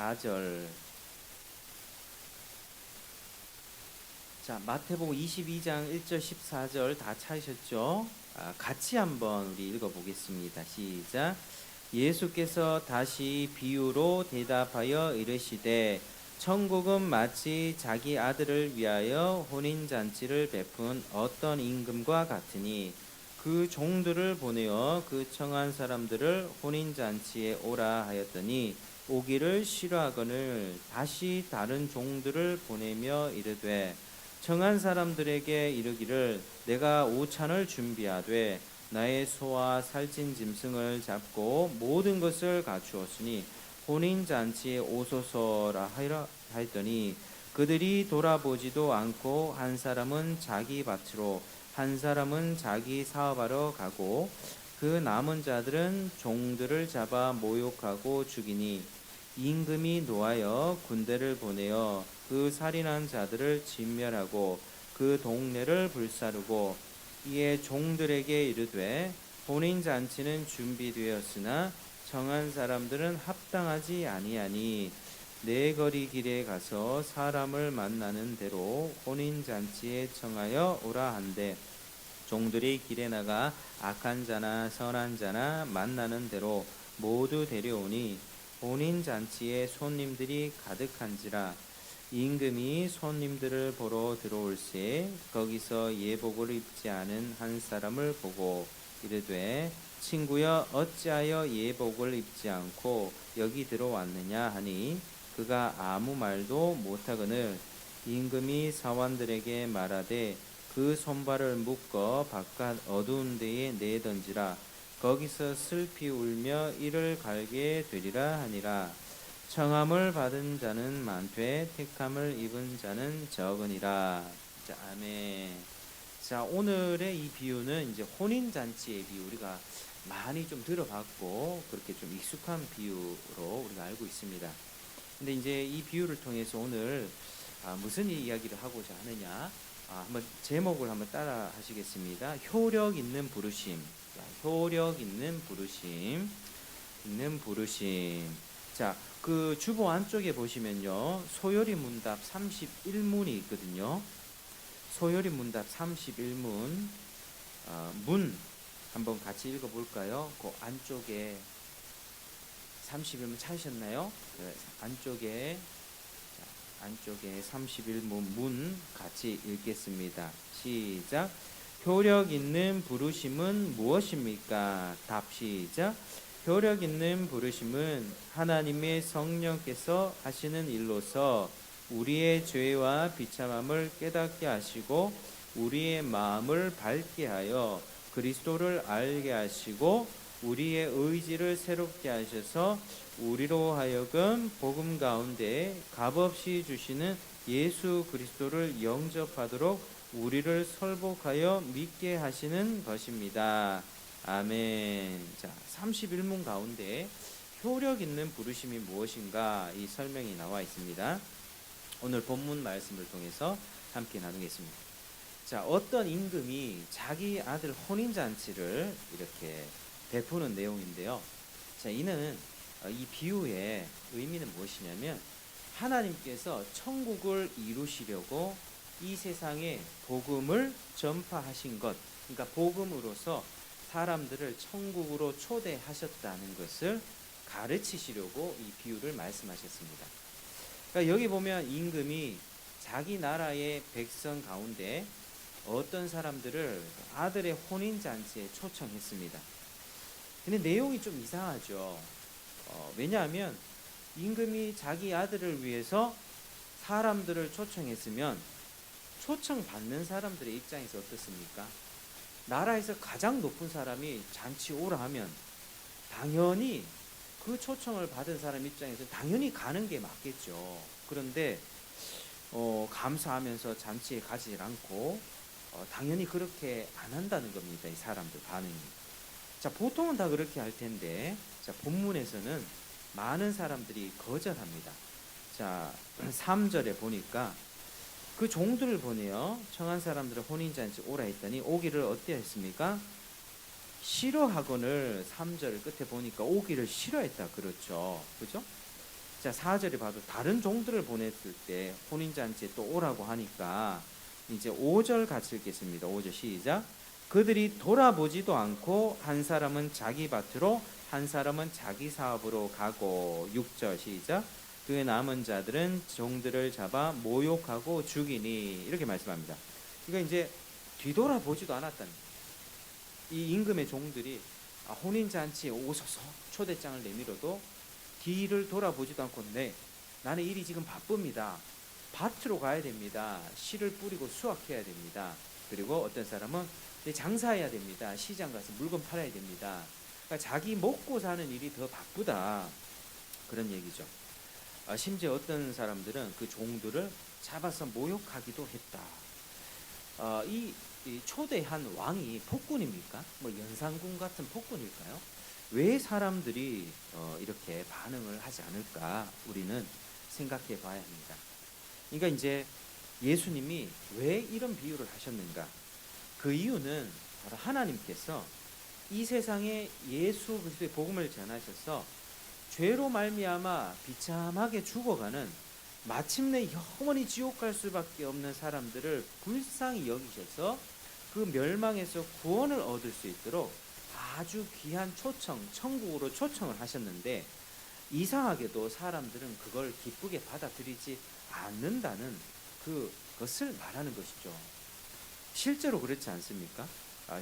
14절. 자, 마태복음 22장 1절 14절 다 찾으셨죠? 같이 한번 우리 읽어보겠습니다. 시작. 예수께서 다시 비유로 대답하여 이르시되 천국은 마치 자기 아들을 위하여 혼인잔치를 베푼 어떤 임금과 같으니 그 종들을 보내어 그 청한 사람들을 혼인잔치에 오라 하였더니 오기를 싫어하거늘 다시 다른 종들을 보내며 이르되 청한 사람들에게 이르기를 내가 오찬을 준비하되 나의 소와 살찐 짐승을 잡고 모든 것을 갖추었으니 혼인잔치에 오소서라 하였더니 그들이 돌아보지도 않고 한 사람은 자기 밭으로 한 사람은 자기 사업하러 가고 그 남은 자들은 종들을 잡아 모욕하고 죽이니 임금이 노하여 군대를 보내어 그 살인한 자들을 진멸하고 그 동네를 불사르고 이에 종들에게 이르되 혼인잔치는 준비되었으나 청한 사람들은 합당하지 아니하니 내 거리 길에 가서 사람을 만나는 대로 혼인잔치에 청하여 오라 한대 종들이 길에 나가 악한 자나 선한 자나 만나는 대로 모두 데려오니 혼인잔치에 손님들이 가득한지라 임금이 손님들을 보러 들어올새 거기서 예복을 입지 않은 한 사람을 보고 이르되 친구여 어찌하여 예복을 입지 않고 여기 들어왔느냐 하니 그가 아무 말도 못하거늘 임금이 사원들에게 말하되 그 손발을 묶어 바깥 어두운 데에 내던지라 거기서 슬피 울며 이를 갈게 되리라 하니라. 청함을 받은 자는 많되 택함을 입은 자는 적으니라. 자, 아멘. 자, 오늘의 이 비유는 이제 혼인잔치의 비유, 우리가 많이 좀 들어봤고 그렇게 좀 익숙한 비유로 우리가 알고 있습니다. 근데 이제 이 비유를 통해서 오늘 무슨 이야기를 하고자 하느냐, 한번 제목을 한번 따라 하시겠습니다. 효력 있는 부르심. 자, 효력 있는 부르심. 자, 그 주보 안쪽에 보시면요, 소요리 문답 31문이 있거든요. 소요리 문답 31문, 문 한번 같이 읽어볼까요? 그 안쪽에 31문 찾으셨나요? 네, 안쪽에 31문 문 같이 읽겠습니다. 시작. 효력 있는 부르심은 무엇입니까? 답 시작. 효력 있는 부르심은 하나님의 성령께서 하시는 일로서 우리의 죄와 비참함을 깨닫게 하시고 우리의 마음을 밝게 하여 그리스도를 알게 하시고 우리의 의지를 새롭게 하셔서 우리로 하여금 복음 가운데 값없이 주시는 예수 그리스도를 영접하도록 우리를 설복하여 믿게 하시는 것입니다. 아멘. 자, 31문 가운데 효력 있는 부르심이 무엇인가 이 설명이 나와 있습니다. 오늘 본문 말씀을 통해서 함께 나누겠습니다. 자, 어떤 임금이 자기 아들 혼인잔치를 이렇게 베푸는 내용인데요. 자, 이는 이 비유의 의미는 무엇이냐면 하나님께서 천국을 이루시려고 이 세상에 복음을 전파하신 것, 그러니까 복음으로서 사람들을 천국으로 초대하셨다는 것을 가르치시려고 이 비유를 말씀하셨습니다. 그러니까 여기 보면 임금이 자기 나라의 백성 가운데 어떤 사람들을 아들의 혼인잔치에 초청했습니다. 근데 내용이 좀 이상하죠. 왜냐하면 임금이 자기 아들을 위해서 사람들을 초청했으면 초청받는 사람들의 입장에서 어떻습니까? 나라에서 가장 높은 사람이 잔치 오라 하면 당연히 그 초청을 받은 사람 입장에서 당연히 가는 게 맞겠죠. 그런데 감사하면서 잔치에 가지 않고 당연히 그렇게 안 한다는 겁니다. 이 사람들 반응이. 자, 보통은 다 그렇게 할 텐데, 자, 본문에서는 많은 사람들이 거절합니다. 자, 3절에 보니까 그 종들을 보내요. 청한 사람들을 혼인잔치 오라 했더니 오기를 어때 했습니까? 싫어하거늘. 3절 끝에 보니까 오기를 싫어했다 그렇죠. 그죠? 자, 4절에 봐도 다른 종들을 보냈을 때 혼인잔치에 또 오라고 하니까 이제 5절 같이 읽겠습니다. 5절 시작. 그들이 돌아보지도 않고 한 사람은 자기 밭으로 한 사람은 자기 사업으로 가고 6절 시작. 그 남은 자들은 종들을 잡아 모욕하고 죽이니 이렇게 말씀합니다. 그러니까 이제 뒤돌아보지도 않았다는 거예요. 이 임금의 종들이 혼인잔치에 오소서 초대장을 내밀어도 뒤를 돌아보지도 않고 네, 나는 일이 지금 바쁩니다. 밭으로 가야 됩니다. 씨를 뿌리고 수확해야 됩니다. 그리고 어떤 사람은 장사해야 됩니다. 시장 가서 물건 팔아야 됩니다. 그러니까 자기 먹고 사는 일이 더 바쁘다. 그런 얘기죠. 심지어 어떤 사람들은 그 종들을 잡아서 모욕하기도 했다. 이 초대한 왕이 폭군입니까? 뭐 연산군 같은 폭군일까요? 왜 사람들이 이렇게 반응을 하지 않을까? 우리는 생각해 봐야 합니다. 그러니까 이제 예수님이 왜 이런 비유를 하셨는가? 그 이유는 바로 하나님께서 이 세상에 예수 그리스도의 복음을 전하셔서 죄로 말미암아 비참하게 죽어가는 마침내 영원히 지옥 갈 수밖에 없는 사람들을 불쌍히 여기셔서 그 멸망에서 구원을 얻을 수 있도록 아주 귀한 초청, 천국으로 초청을 하셨는데 이상하게도 사람들은 그걸 기쁘게 받아들이지 않는다는 그것을 말하는 것이죠. 실제로 그렇지 않습니까?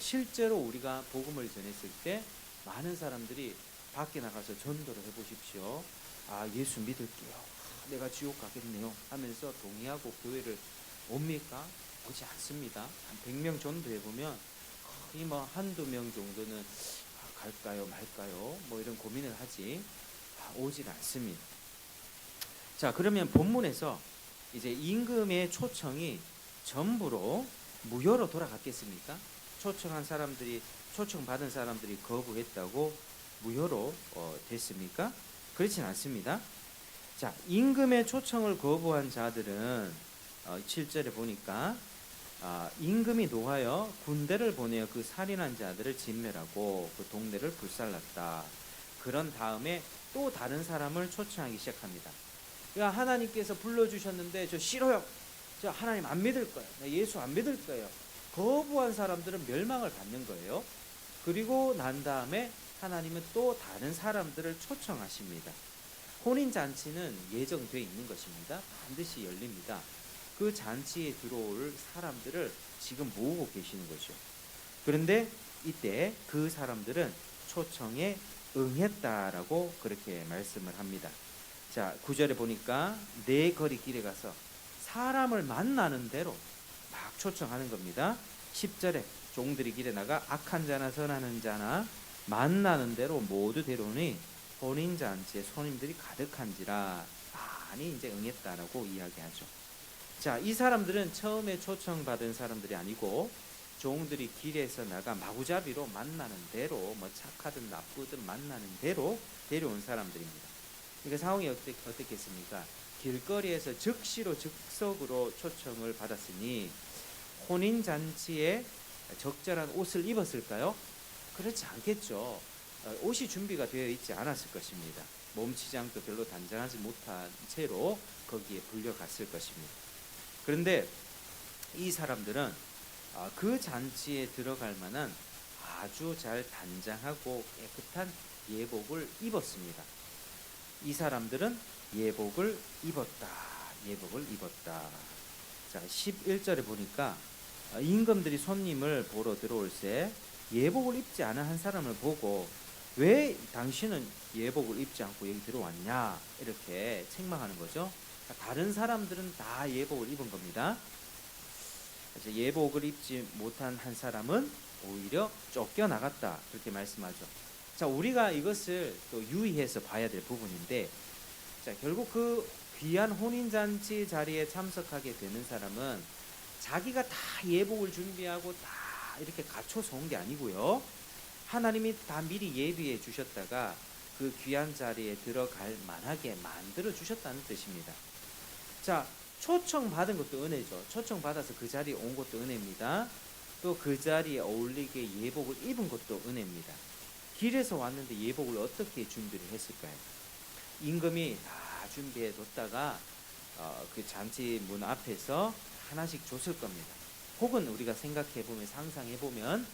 실제로 우리가 복음을 전했을 때 많은 사람들이 밖에 나가서 전도를 해보십시오. 예수 믿을게요. 내가 지옥 가겠네요 하면서 동의하고 교회를 옵니까? 오지 않습니다. 한 100명 전도해보면 거의 뭐 한두 명 정도는 갈까요 말까요 뭐 이런 고민을 하지 오질 않습니다. 자, 그러면 본문에서 이제 임금의 초청이 전부로 무효로 돌아갔겠습니까? 초청받은 사람들이 거부했다고 무효로 됐습니까? 그렇진 않습니다. 자, 임금의 초청을 거부한 자들은 7절에 보니까 임금이 노하여 군대를 보내어 그 살인한 자들을 진멸하고 그 동네를 불살랐다. 그런 다음에 또 다른 사람을 초청하기 시작합니다. 그러니까 하나님께서 불러주셨는데 저 싫어요. 저 하나님 안 믿을 거예요. 예수 안 믿을 거예요. 거부한 사람들은 멸망을 받는 거예요. 그리고 난 다음에 하나님은 또 다른 사람들을 초청하십니다. 혼인잔치는 예정되어 있는 것입니다. 반드시 열립니다. 그 잔치에 들어올 사람들을 지금 모으고 계시는 거죠. 그런데 이때 그 사람들은 초청에 응했다라고 그렇게 말씀을 합니다. 자, 9절에 보니까 내 거리 길에 가서 사람을 만나는 대로 막 초청하는 겁니다. 10절에 종들이 길에 나가 악한 자나 선한 자나 만나는 대로 모두 데려오니 혼인잔치에 손님들이 가득한지라 많이 이제 응했다라고 이야기하죠. 자, 이 사람들은 처음에 초청받은 사람들이 아니고 종들이 길에서 나가 마구잡이로 만나는 대로 뭐 착하든 나쁘든 만나는 대로 데려온 사람들입니다. 그러니까 상황이 어떻겠습니까? 길거리에서 즉시로 즉석으로 초청을 받았으니 혼인잔치에 적절한 옷을 입었을까요? 그렇지 않겠죠. 옷이 준비가 되어 있지 않았을 것입니다. 몸치장도 별로 단장하지 못한 채로 거기에 불려갔을 것입니다. 그런데 이 사람들은 그 잔치에 들어갈 만한 아주 잘 단장하고 깨끗한 예복을 입었습니다. 이 사람들은 예복을 입었다. 자, 11절에 보니까 임금들이 손님을 보러 들어올새 예복을 입지 않은 한 사람을 보고 왜 당신은 예복을 입지 않고 여기 들어왔냐 이렇게 책망하는 거죠. 다른 사람들은 다 예복을 입은 겁니다. 그래서 예복을 입지 못한 한 사람은 오히려 쫓겨나갔다 그렇게 말씀하죠. 자, 우리가 이것을 또 유의해서 봐야 될 부분인데, 자, 결국 그 귀한 혼인잔치 자리에 참석하게 되는 사람은 자기가 다 예복을 준비하고 다 이렇게 갖춰서 온 게 아니고요. 하나님이 다 미리 예비해 주셨다가 그 귀한 자리에 들어갈 만하게 만들어 주셨다는 뜻입니다. 자, 초청받은 것도 은혜죠. 초청받아서 그 자리에 온 것도 은혜입니다. 또 그 자리에 어울리게 예복을 입은 것도 은혜입니다. 길에서 왔는데 예복을 어떻게 준비를 했을까요? 임금이 다 준비해 뒀다가 그 잔치 문 앞에서 하나씩 줬을 겁니다. 혹은 우리가 생각해 보면 상상해 보면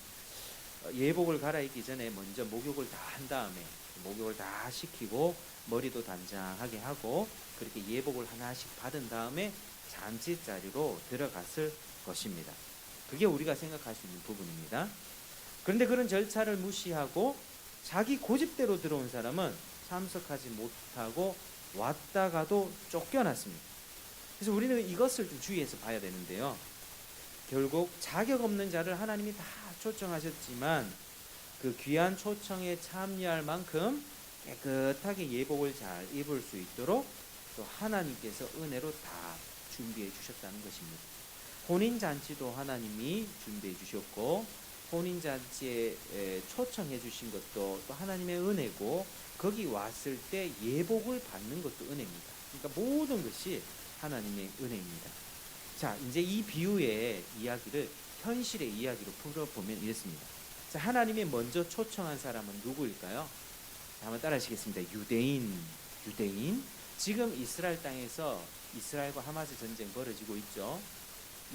예복을 갈아입기 전에 먼저 목욕을 다 한 다음에 목욕을 다 시키고 머리도 단장하게 하고 그렇게 예복을 하나씩 받은 다음에 잔치 자리로 들어갔을 것입니다. 그게 우리가 생각할 수 있는 부분입니다. 그런데 그런 절차를 무시하고 자기 고집대로 들어온 사람은 참석하지 못하고 왔다가도 쫓겨났습니다. 그래서 우리는 이것을 좀 주의해서 봐야 되는데요. 결국 자격 없는 자를 하나님이 다 초청하셨지만 그 귀한 초청에 참여할 만큼 깨끗하게 예복을 잘 입을 수 있도록 또 하나님께서 은혜로 다 준비해 주셨다는 것입니다. 혼인잔치도 하나님이 준비해 주셨고 혼인잔치에 초청해 주신 것도 또 하나님의 은혜고 거기 왔을 때 예복을 받는 것도 은혜입니다. 그러니까 모든 것이 하나님의 은혜입니다. 자, 이제 이 비유의 이야기를 현실의 이야기로 풀어보면 이렇습니다. 자, 하나님이 먼저 초청한 사람은 누구일까요? 자, 한번 따라 하시겠습니다. 유대인. 지금 이스라엘 땅에서 이스라엘과 하마스 전쟁 벌어지고 있죠.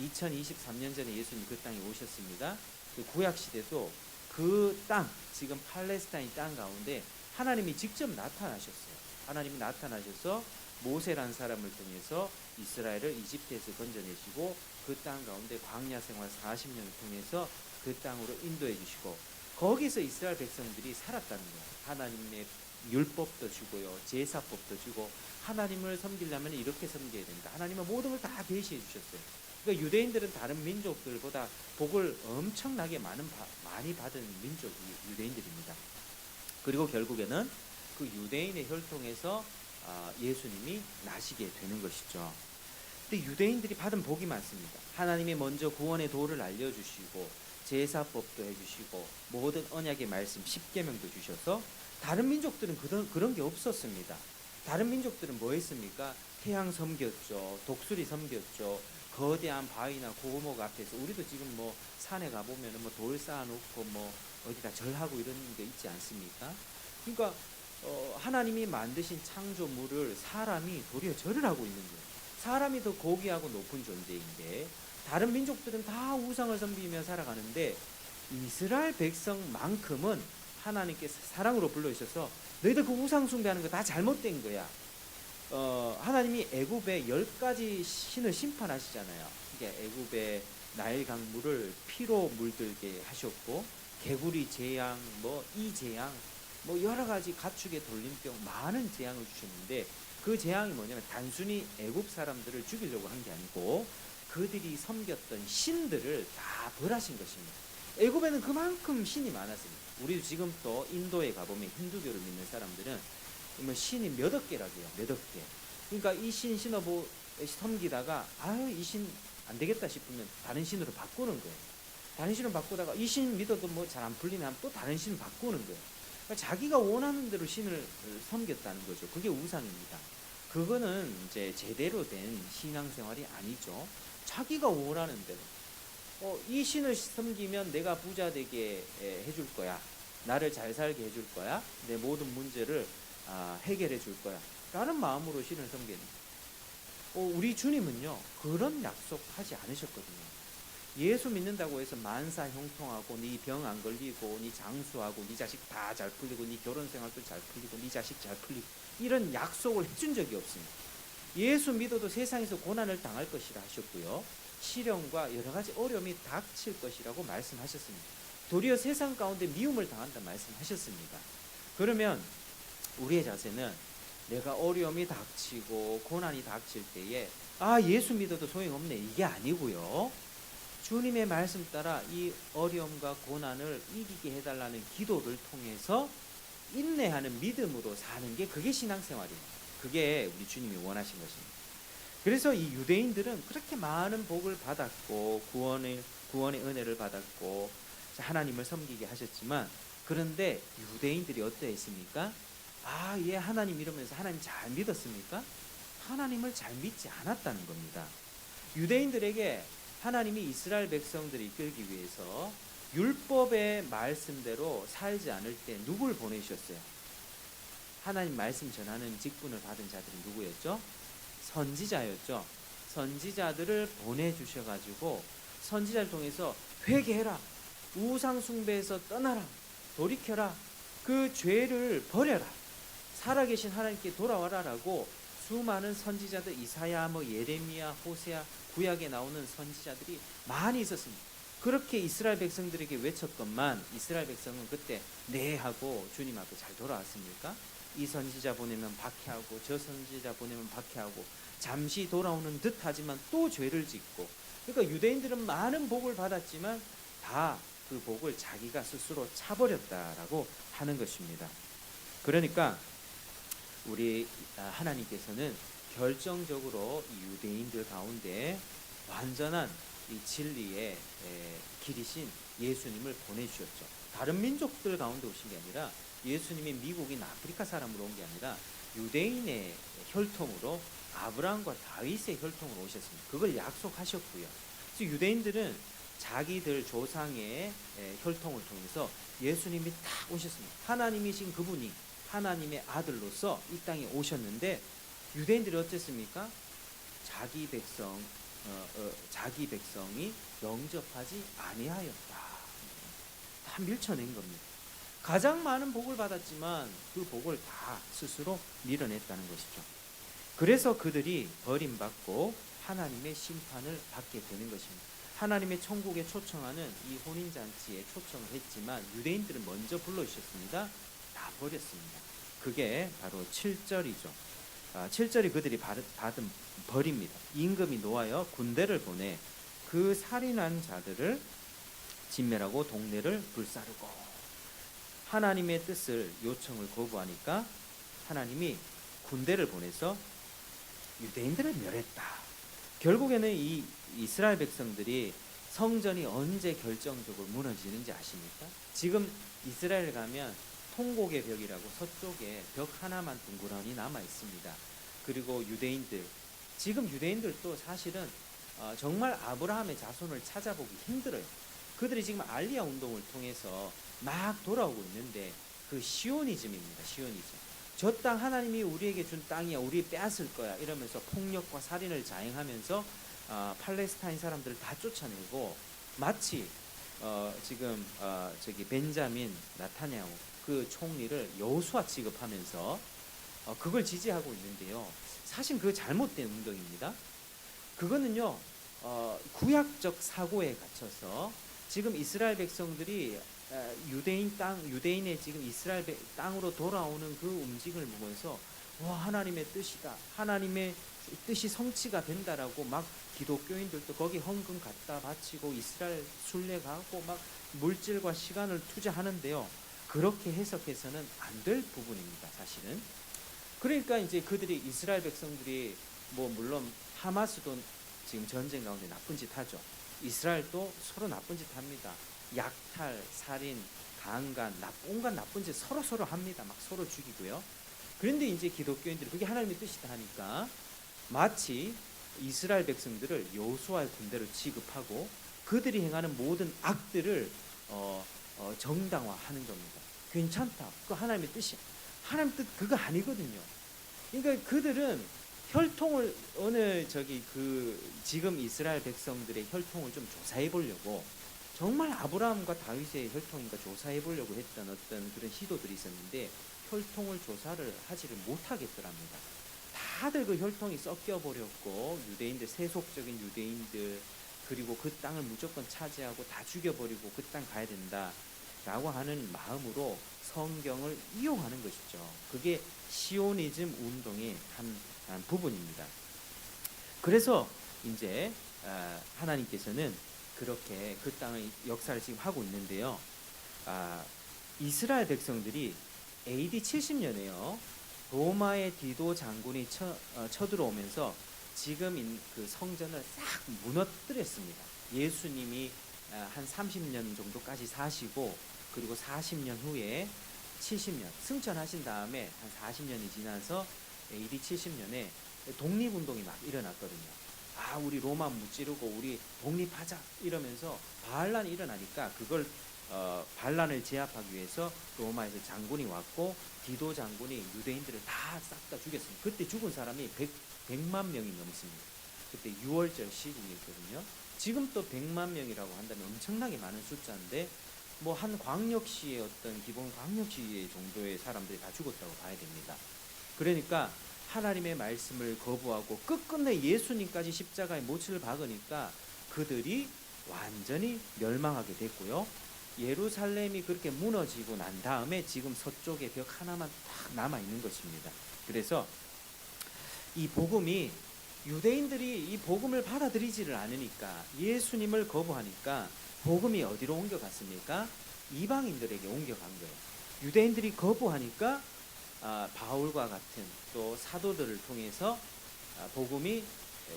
2023년 전에 예수님 그 땅에 오셨습니다. 그 구약 시대도 그 땅, 지금 팔레스타인 땅 가운데 하나님이 직접 나타나셨어요. 하나님이 나타나셔서 모세라는 사람을 통해서 이스라엘을 이집트에서 건져내시고 그 땅 가운데 광야 생활 40년을 통해서 그 땅으로 인도해 주시고 거기서 이스라엘 백성들이 살았다는 거예요. 하나님의 율법도 주고요, 제사법도 주고 하나님을 섬기려면 이렇게 섬겨야 된다. 하나님은 모든 걸 다 계시해 주셨어요. 그러니까 유대인들은 다른 민족들보다 복을 엄청나게 많이 받은 민족이 유대인들입니다. 그리고 결국에는 그 유대인의 혈통에서 예수님이 나시게 되는 것이죠. 근데 유대인들이 받은 복이 많습니다. 하나님이 먼저 구원의 도를 알려주시고 제사법도 해주시고 모든 언약의 말씀 10계명도 주셔서 다른 민족들은 그런 게 없었습니다. 다른 민족들은 뭐 했습니까? 태양 섬겼죠. 독수리 섬겼죠. 거대한 바위나 고목 앞에서 우리도 지금 뭐 산에 가보면 뭐 돌 쌓아놓고 뭐 어디다 절하고 이런 게 있지 않습니까? 그러니까 하나님이 만드신 창조물을 사람이 도리어 절을 하고 있는 거예요. 사람이 더 고귀하고 높은 존재인데 다른 민족들은 다 우상을 섬기며 살아가는데 이스라엘 백성만큼은 하나님께서 사랑으로 불러주셔서 너희들 그 우상 숭배하는 거 다 잘못된 거야. 하나님이 애굽에 10가지 신을 심판하시잖아요. 그러니까 애굽의 나일 강물을 피로 물들게 하셨고 개구리 재앙, 이 재앙, 여러 가지 가축의 돌림병 많은 재앙을 주셨는데 그 재앙이 뭐냐면 단순히 애굽 사람들을 죽이려고 한 게 아니고 그들이 섬겼던 신들을 다 벌하신 것입니다. 애굽에는 그만큼 신이 많았습니다. 우리도 지금 또 인도에 가보면 힌두교를 믿는 사람들은 신이 몇억 개라고요. 몇억 개. 그러니까 이 신 섬기다가 이 신 안 되겠다 싶으면 다른 신으로 바꾸는 거예요. 다른 신을 바꾸다가 이 신 믿어도 잘 안 풀리면 또 다른 신을 바꾸는 거예요. 그러니까 자기가 원하는 대로 신을 섬겼다는 거죠. 그게 우상입니다. 그거는 이제 제대로 된 신앙생활이 아니죠. 자기가 원하는 대로. 이 신을 섬기면 내가 부자 되게 해줄 거야. 나를 잘 살게 해줄 거야. 내 모든 문제를 해결해 줄 거야. 라는 마음으로 신을 섬기는. 우리 주님은요, 그런 약속하지 않으셨거든요. 예수 믿는다고 해서 만사 형통하고 네 병 안 걸리고 네 장수하고 네 자식 다 잘 풀리고 네 결혼 생활도 잘 풀리고 네 자식 잘 풀리고 이런 약속을 해준 적이 없습니다. 예수 믿어도 세상에서 고난을 당할 것이라 하셨고요. 시련과 여러 가지 어려움이 닥칠 것이라고 말씀하셨습니다. 도리어 세상 가운데 미움을 당한다 말씀하셨습니다. 그러면 우리의 자세는 내가 어려움이 닥치고 고난이 닥칠 때에 예수 믿어도 소용없네 이게 아니고요. 주님의 말씀 따라 이 어려움과 고난을 이기게 해달라는 기도를 통해서 인내하는 믿음으로 사는 게 그게 신앙생활이에요. 그게 우리 주님이 원하신 것입니다. 그래서 이 유대인들은 그렇게 많은 복을 받았고 구원의 은혜를 받았고 하나님을 섬기게 하셨지만 그런데 유대인들이 어떠했습니까? 예, 하나님 이러면서 하나님 잘 믿었습니까? 하나님을 잘 믿지 않았다는 겁니다. 유대인들에게 하나님이 이스라엘 백성들을 이끌기 위해서 율법의 말씀대로 살지 않을 때 누굴 보내셨어요? 하나님 말씀 전하는 직분을 받은 자들이 누구였죠? 선지자였죠. 선지자들을 보내주셔가지고 선지자를 통해서 회개해라, 우상 숭배에서 떠나라, 돌이켜라, 그 죄를 버려라, 살아계신 하나님께 돌아와라라고 수많은 선지자들, 이사야, 예레미야, 호세아, 구약에 나오는 선지자들이 많이 있었습니다. 그렇게 이스라엘 백성들에게 외쳤건만 이스라엘 백성은 그때 네 하고 주님 앞에 잘 돌아왔습니까? 이 선지자 보내면 박해하고 저 선지자 보내면 박해하고 잠시 돌아오는 듯 하지만 또 죄를 짓고, 그러니까 유대인들은 많은 복을 받았지만 다 그 복을 자기가 스스로 차버렸다라고 하는 것입니다. 그러니까 우리 하나님께서는 결정적으로 이 유대인들 가운데 완전한 이 진리의 길이신 예수님을 보내주셨죠. 다른 민족들 가운데 오신 게 아니라 예수님이 미국인 아프리카 사람으로 온 게 아니라 유대인의 혈통으로 아브라함과 다윗의 혈통으로 오셨습니다. 그걸 약속하셨고요. 그래서 유대인들은 자기들 조상의 혈통을 통해서 예수님이 딱 오셨습니다. 하나님이신 그분이 하나님의 아들로서 이 땅에 오셨는데 유대인들이 어땠습니까? 자기 백성이 영접하지 아니하였다. 다 밀쳐낸 겁니다. 가장 많은 복을 받았지만 그 복을 다 스스로 밀어냈다는 것이죠. 그래서 그들이 버림받고 하나님의 심판을 받게 되는 것입니다. 하나님의 천국에 초청하는 이 혼인잔치에 초청을 했지만 유대인들은 먼저 불러주셨습니다. 다 버렸습니다. 그게 바로 7절이죠. 7절이 그들이 받은 벌입니다. 임금이 놓아여 군대를 보내 그 살인한 자들을 진멸하고 동네를 불사르고. 하나님의 뜻을 요청을 거부하니까 하나님이 군대를 보내서 유대인들을 멸했다. 결국에는 이 이스라엘 백성들이 성전이 언제 결정적으로 무너지는지 아십니까? 지금 이스라엘 가면 통곡의 벽이라고 서쪽에 벽 하나만 둥그러니 남아 있습니다. 그리고 유대인들, 지금 유대인들도 사실은 정말 아브라함의 자손을 찾아보기 힘들어요. 그들이 지금 알리야 운동을 통해서 막 돌아오고 있는데 그 시오니즘입니다. 시오니즘. 저 땅 하나님이 우리에게 준 땅이야, 우리 빼앗을 거야 이러면서 폭력과 살인을 자행하면서 팔레스타인 사람들을 다 쫓아내고, 마치 지금 저기 벤자민 나타냐후 그 총리를 여호수아 취급하면서 그걸 지지하고 있는데요. 사실 그 잘못된 운동입니다. 그거는요 구약적 사고에 갇혀서 지금 이스라엘 백성들이 유대인의 지금 이스라엘 땅으로 돌아오는 그 움직임을 보면서 와, 하나님의 뜻이다, 하나님의 뜻이 성취가 된다라고 막 기독교인들도 거기 헌금 갖다 바치고 이스라엘 순례 가고 막 물질과 시간을 투자하는데요. 그렇게 해석해서는 안 될 부분입니다, 사실은. 그러니까 이제 그들이 이스라엘 백성들이 물론 하마스도 지금 전쟁 가운데 나쁜 짓 하죠. 이스라엘도 서로 나쁜 짓 합니다. 약탈, 살인, 강간, 온갖 나쁜 짓 서로 합니다. 막 서로 죽이고요. 그런데 이제 기독교인들이 그게 하나님의 뜻이다 하니까 마치 이스라엘 백성들을 여호수아의 군대로 취급하고 그들이 행하는 모든 악들을 정당화하는 겁니다. 괜찮다, 그거 하나님의 뜻이야. 하나님 뜻 그거 아니거든요. 그러니까 그들은 혈통을 지금 이스라엘 백성들의 혈통을 좀 조사해 보려고 정말 아브라함과 다윗의 혈통인가 조사해 보려고 했던 어떤 그런 시도들이 있었는데 혈통을 조사를 하지를 못하겠더랍니다. 다들 그 혈통이 섞여 버렸고 유대인들, 세속적인 유대인들, 그리고 그 땅을 무조건 차지하고 다 죽여버리고 그 땅 가야 된다라고 하는 마음으로 성경을 이용하는 것이죠. 그게 시오니즘 운동의 한 부분입니다. 그래서 이제 하나님께서는 그렇게 그 땅의 역사를 지금 하고 있는데요. 이스라엘 백성들이 AD 70년에요. 로마의 디도 장군이 쳐들어오면서 지금 그 성전을 싹 무너뜨렸습니다. 예수님이 한 30년 정도까지 사시고 그리고 40년 후에 70년 승천하신 다음에 한 40년이 지나서 AD 70년에 독립운동이 막 일어났거든요. 우리 로마 무찌르고 우리 독립하자 이러면서 반란이 일어나니까 그걸 반란을 제압하기 위해서 로마에서 장군이 왔고 디도 장군이 유대인들을 다 싹 다 죽였습니다. 그때 죽은 사람이 100만 명이 넘습니다. 그때 6월절 시즌이었거든요. 지금 또 100만 명이라고 한다면 엄청나게 많은 숫자인데 뭐 한 광역시의 어떤 기본 광역시 정도의 사람들이 다 죽었다고 봐야 됩니다. 그러니까 하나님의 말씀을 거부하고 끝끝내 예수님까지 십자가에 못을 박으니까 그들이 완전히 멸망하게 됐고요. 예루살렘이 그렇게 무너지고 난 다음에 지금 서쪽에 벽 하나만 딱 남아 있는 것입니다. 그래서 이 복음이 유대인들이 이 복음을 받아들이지를 않으니까 예수님을 거부하니까 복음이 어디로 옮겨갔습니까? 이방인들에게 옮겨간 거예요. 유대인들이 거부하니까 바울과 같은 또 사도들을 통해서 복음이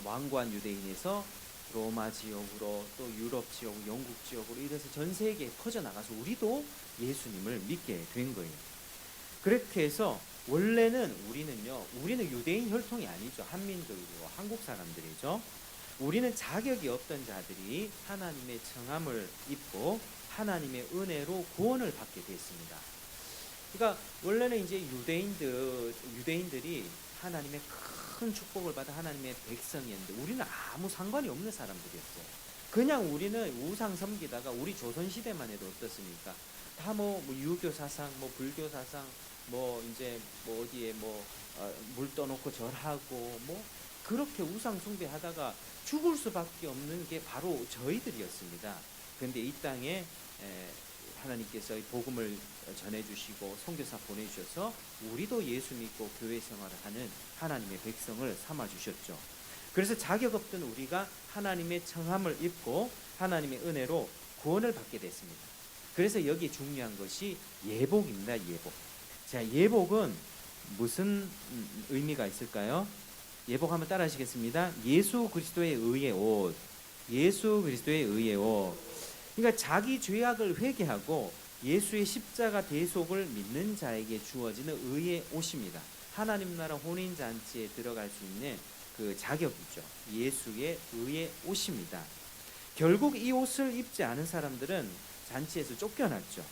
왕관 유대인에서 로마 지역으로 또 유럽 지역, 영국 지역으로 이래서 전 세계에 퍼져나가서 우리도 예수님을 믿게 된 거예요. 그렇게 해서 원래는 우리는 유대인 혈통이 아니죠. 한민족이고 한국 사람들이죠. 우리는 자격이 없던 자들이 하나님의 청함을 입고 하나님의 은혜로 구원을 받게 됐습니다. 그러니까 원래는 이제 유대인들이 하나님의 큰 축복을 받은 하나님의 백성이었는데 우리는 아무 상관이 없는 사람들이었어요. 그냥 우리는 우상 섬기다가 우리 조선 시대만 해도 어떻습니까? 다 뭐 유교 사상, 뭐 불교 사상, 뭐 이제 뭐 어디에 물 떠놓고 절하고 뭐 그렇게 우상 숭배하다가 죽을 수밖에 없는 게 바로 저희들이었습니다. 그런데 이 땅에 하나님께서 복음을 전해주시고 선교사 보내주셔서 우리도 예수 믿고 교회 생활을 하는 하나님의 백성을 삼아주셨죠. 그래서 자격 없던 우리가 하나님의 청함을 입고 하나님의 은혜로 구원을 받게 됐습니다. 그래서 여기 중요한 것이 예복입니다. 예복. 자, 예복은 무슨 의미가 있을까요? 예복 한번 따라 하시겠습니다. 예수 그리스도의 의의 옷. 예수 그리스도의 의의 옷. 그러니까 자기 죄악을 회개하고 예수의 십자가 대속을 믿는 자에게 주어지는 의의 옷입니다. 하나님 나라 혼인잔치에 들어갈 수 있는 그 자격이죠. 예수의 의의 옷입니다. 결국 이 옷을 입지 않은 사람들은 잔치에서 쫓겨났죠.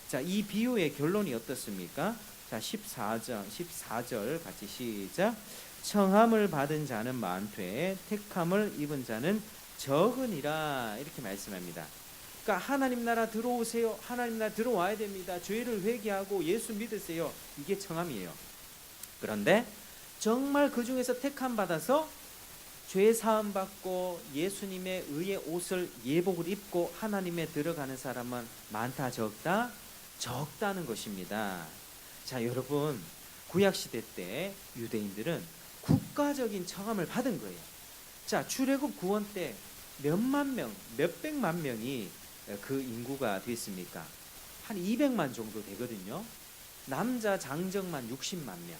자, 이 비유의 결론이 어떻습니까? 자, 14절 같이 시작. 청함을 받은 자는 많되 택함을 입은 자는 적으니라 이렇게 말씀합니다. 그러니까 하나님 나라 들어오세요. 하나님 나라 들어와야 됩니다. 죄를 회개하고 예수 믿으세요. 이게 청함이에요. 그런데 정말 그 중에서 택함 받아서 죄 사함 받고 예수님의 의의 옷을 예복을 입고 하나님에 들어가는 사람은 많다 적다? 적다는 것입니다. 자, 여러분, 구약 시대 때 유대인들은 국가적인 청함을 받은 거예요. 자, 출애굽 구원 때 몇만 명, 몇백만 명이 그 인구가 됐습니까? 한 200만 정도 되거든요. 남자 장정만 60만 명,